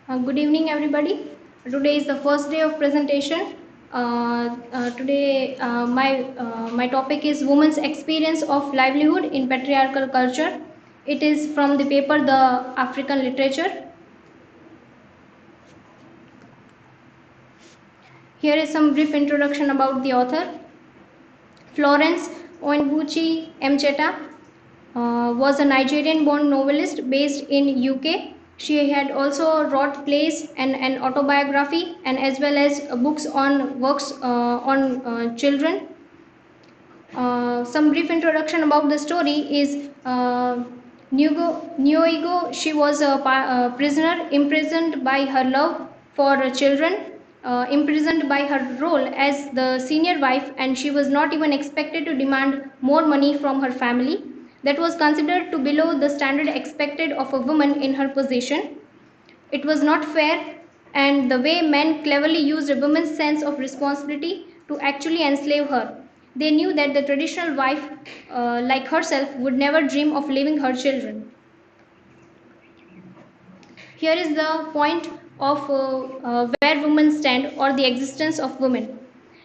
Good evening, everybody. Today is the first day of presentation. Today, my topic is women's experience of livelihood in patriarchal culture. It is from the paper The African Literature. Here is some brief introduction about the author. Florence Onwuchi Mcheta was a Nigerian-born novelist based in UK. She had also wrote plays and an autobiography, and as well as books on works on children. Some brief introduction about the story is Nyoigo. She was a prisoner imprisoned by her love for children, imprisoned by her role as the senior wife, and she was not even expected to demand more money from her family. That was considered to below the standard expected of a woman in her position. It was not fair, and the way men cleverly used a woman's sense of responsibility to actually enslave her. They knew that the traditional wife, like herself, would never dream of leaving her children. Here is the point of where women stand or the existence of women.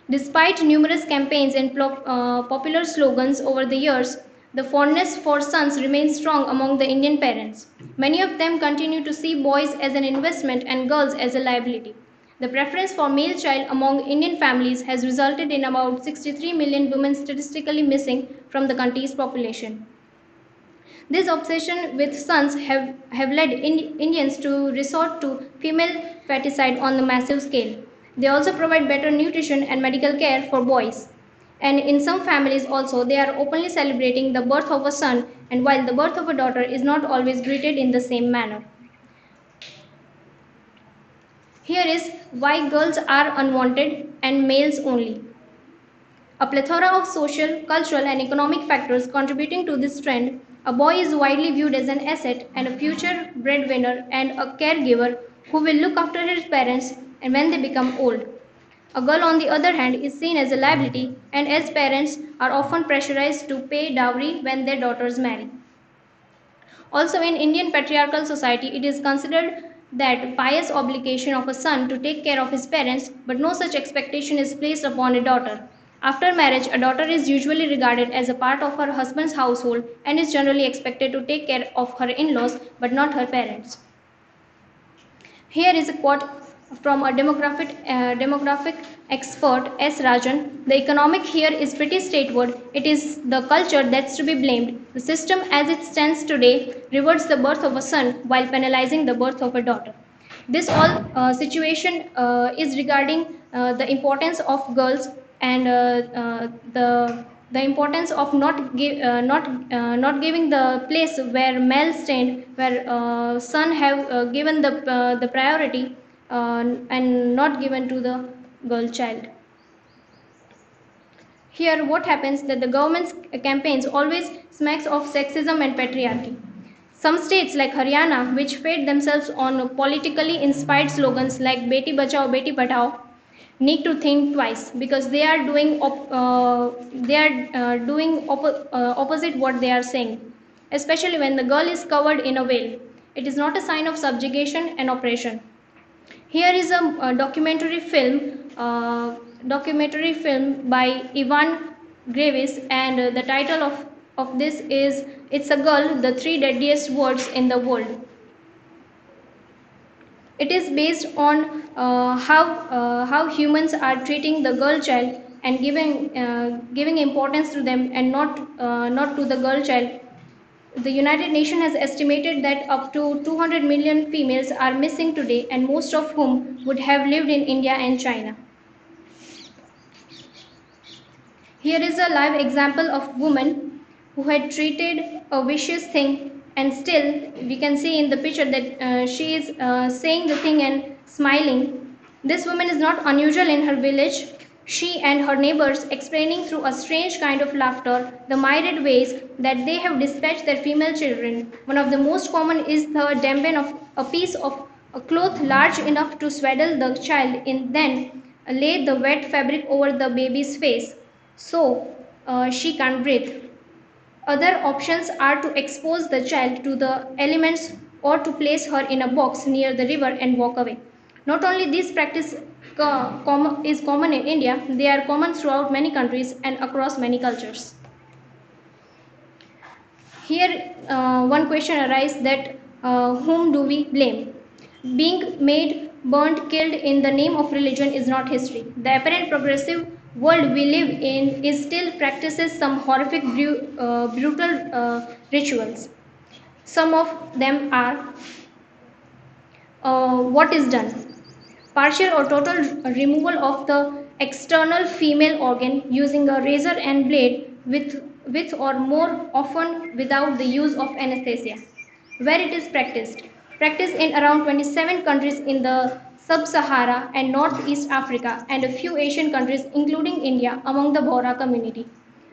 Despite numerous campaigns and popular slogans over the years, the fondness for sons remains strong among the Indian parents. Many of them continue to see boys as an investment and girls as a liability. The preference for male child among Indian families has resulted in about 63 million women statistically missing from the country's population. This obsession with sons have led Indians to resort to female feticide on the massive scale. They also provide better nutrition and medical care for boys. And in some families also, they are openly celebrating the birth of a son, and while the birth of a daughter is not always greeted in the same manner. Here is why girls are unwanted and males only. A plethora of social, cultural, and economic factors contributing to this trend, a boy is widely viewed as an asset and a future breadwinner and a caregiver who will look after his parents and when they become old. A girl, on the other hand, is seen as a liability, and as parents are often pressurized to pay dowry when their daughters marry. Also, in Indian patriarchal society, it is considered that pious obligation of a son to take care of his parents, but no such expectation is placed upon a daughter. After marriage, a daughter is usually regarded as a part of her husband's household and is generally expected to take care of her in-laws, but not her parents. Here is a quote from a demographic expert, S. Rajan. The economic here is pretty straightforward. It is the culture that's to be blamed. The system as it stands today rewards the birth of a son while penalizing the birth of a daughter. This all situation is regarding the importance of girls and the importance of not giving the place where male stand, where son have given the priority and not given to the girl child. Here, what happens that the government's campaigns always smacks of sexism and patriarchy. Some states like Haryana, which fed themselves on politically inspired slogans like Beti Bachao, Beti Padhao, need to think twice because they are doing opposite what they are saying, especially when the girl is covered in a veil. It is not a sign of subjugation and oppression. Here is a documentary film by Ivan Gravis, and the title of this is "It's a Girl: The Three Deadliest Words in the World." It is based on how humans are treating the girl child and giving importance to them and not to the girl child. The United Nations has estimated that up to 200 million females are missing today, and most of whom would have lived in India and China. Here is a live example of woman who had treated a vicious thing, and still we can see in the picture that she is saying the thing and smiling. This woman is not unusual in her village. She and her neighbors explaining through a strange kind of laughter the myriad ways that they have dispatched their female children. One of the most common is the dampen of a piece of a cloth large enough to swaddle the child in, then lay the wet fabric over the baby's face so she can't breathe. Other options are to expose the child to the elements or to place her in a box near the river and walk away. Not only this practice is common in India, they are common throughout many countries and across many cultures. Here, one question arises that whom do we blame? Being made, burnt, killed in the name of religion is not history. The apparent progressive world we live in is still practices some horrific, brutal rituals. Some of them are what is done: partial or total removal of the external female organ using a razor and blade with or more often without the use of anesthesia. Where it is practiced. Practiced in around 27 countries in the sub-Sahara and Northeast Africa and a few Asian countries including India among the Bohra community.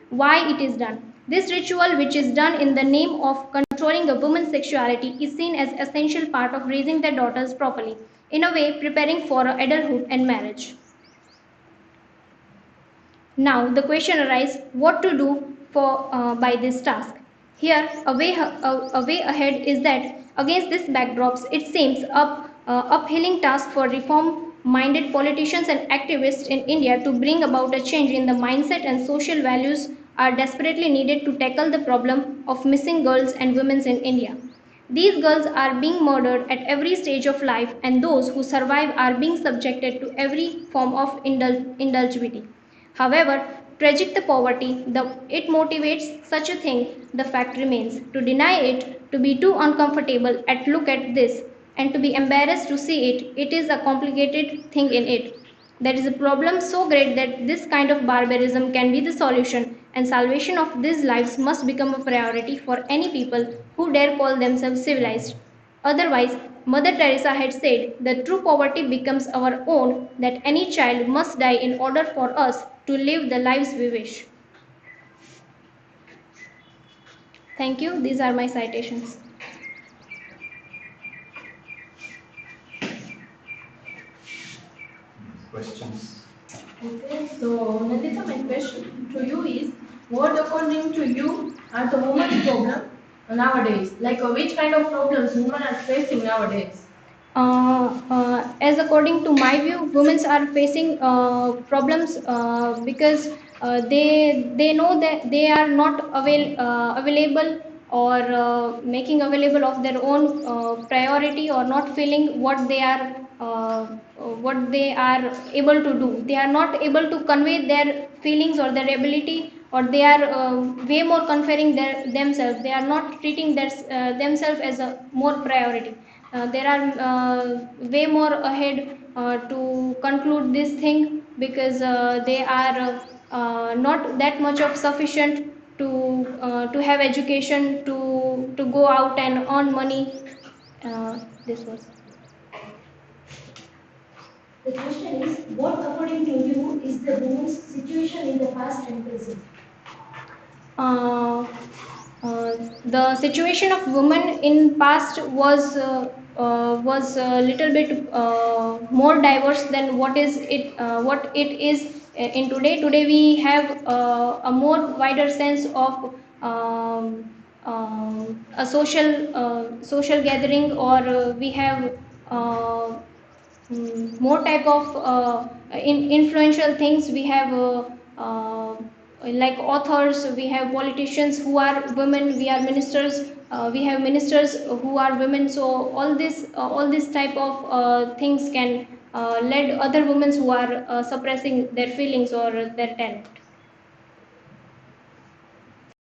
Why it is done? This ritual, which is done in the name of controlling a woman's sexuality, is seen as essential part of raising their daughters properly, in a way preparing for adulthood and marriage. Now the question arises what to do by this task. Here a way ahead is that against this backdrops it seems uphilling task for reform minded politicians and activists in India to bring about a change in the mindset and social values are desperately needed to tackle the problem of missing girls and women in India. These girls are being murdered at every stage of life, and those who survive are being subjected to every form of indulgence. However, tragic the poverty, it motivates such a thing, the fact remains. To deny it, to be too uncomfortable at look at this, and to be embarrassed to see it, it is a complicated thing in it. There is a problem so great that this kind of barbarism can be the solution, and salvation of these lives must become a priority for any people who dare call themselves civilized. Otherwise, Mother Teresa had said, the true poverty becomes our own, that any child must die in order for us to live the lives we wish. Thank you. These are my citations. Questions? Okay, so Nandita, my question to you is, what according to you are the women's problem nowadays? Like which kind of problems women are facing nowadays? As according to my view, women are facing problems because they know that they are not available or making available of their own priority or not feeling what they are able to do. They are not able to convey their feelings or their ability, or they are way more conferring themselves. They are not treating themselves as a more priority. There are way more ahead to conclude this thing because they are not that much of sufficient to have education to go out and earn money. This was. The question is, what according to you is the women's situation in the past and present? Uh, the situation of women in past was a little bit more diverse than what it is in today. Today we have a more wider sense of a social gathering, or we have more type of influential things. We have like authors, we have politicians who are women, we are ministers, we have ministers who are women. So all this type of things can lead other women who are suppressing their feelings or their talent.